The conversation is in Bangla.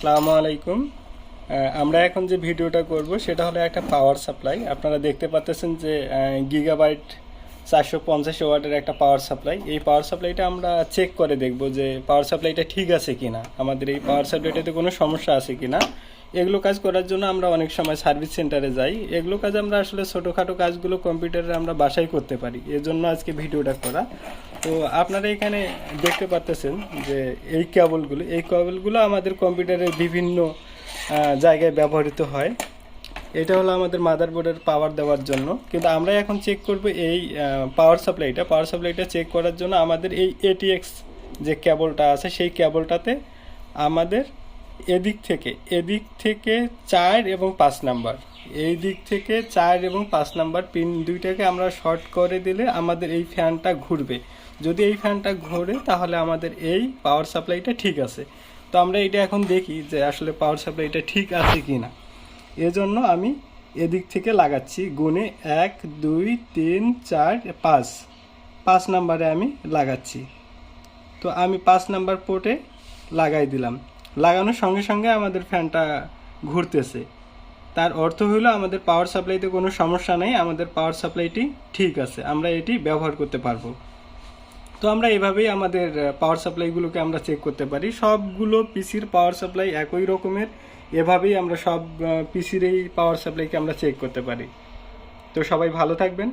আসসালামু আলাইকুম। আমরা এখন যে ভিডিওটা করব সেটা হলো একটা পাওয়ার সাপ্লাই। আপনারা দেখতে পাচ্ছেন যে গিগাবাইট 450 ওয়াটের একটা পাওয়ার সাপ্লাই। এই পাওয়ার সাপ্লাইটা আমরা চেক করে দেখব যে পাওয়ার সাপ্লাইটা ঠিক আছে কিনা, আমাদের এই পাওয়ার সাপ্লাইটাতে কোনো সমস্যা আছে কিনা। এগুলো কাজ করার জন্য আমরা অনেক সময় সার্ভিস সেন্টারে যাই। এগুলো কাজ আমরা আসলে ছোটোখাটো কাজগুলো কম্পিউটারে আমরা বাসায় করতে পারি, এজন্য আজকে ভিডিওটা করা। তো আপনারা এখানে দেখতে পাচ্ছেন যে এই কেবলগুলো আমাদের কম্পিউটারের বিভিন্ন জায়গায় ব্যবহৃত হয়। এটা হলো আমাদের মাদারবোর্ডের পাওয়ার দেওয়ার জন্য, কিন্তু আমরা এখন চেক করব এই পাওয়ার সাপ্লাইটা চেক করার জন্য আমাদের এই এটিএক্স যে কেবলটা আছে সেই কেবলটাতে আমাদের এদিক থেকে 4 এবং 5 নাম্বার, এই দিক থেকে 4 এবং 5 নাম্বার পিন দুইটাকে আমরা শর্ট করে দিলে আমাদের এই ফ্যানটা ঘুরবে। যদি এই ফ্যানটা ঘোরে তাহলে আমাদের এই পাওয়ার সাপ্লাইটা ঠিক আছে। তো আমরা এটা এখন দেখি যে আসলে পাওয়ার সাপ্লাইটা ঠিক আছে কি না। এজন্য আমি এদিক থেকে লাগাচ্ছি, গুণে 1 2 3 4 5 নাম্বারে আমি লাগাচ্ছি। তো আমি 5 নাম্বার পোর্টে লাগাই দিলাম। লাগানোর সঙ্গে সঙ্গে আমাদের ফ্যানটা ঘুরতেছে, তার অর্থ হলো আমাদের পাওয়ার সাপ্লাইতে কোনো সমস্যা নেই, আমাদের পাওয়ার সাপ্লাইটি ঠিক আছে, আমরা এটি ব্যবহার করতে পারবো। তো আমরা এভাবেই আমাদের পাওয়ার সাপ্লাইগুলোকে আমরা চেক করতে পারি। সবগুলো পিসির পাওয়ার সাপ্লাই একই রকমের, এভাবেই আমরা সব পিসির এই পাওয়ার সাপ্লাইকে আমরা চেক করতে পারি। তো সবাই ভালো থাকবেন।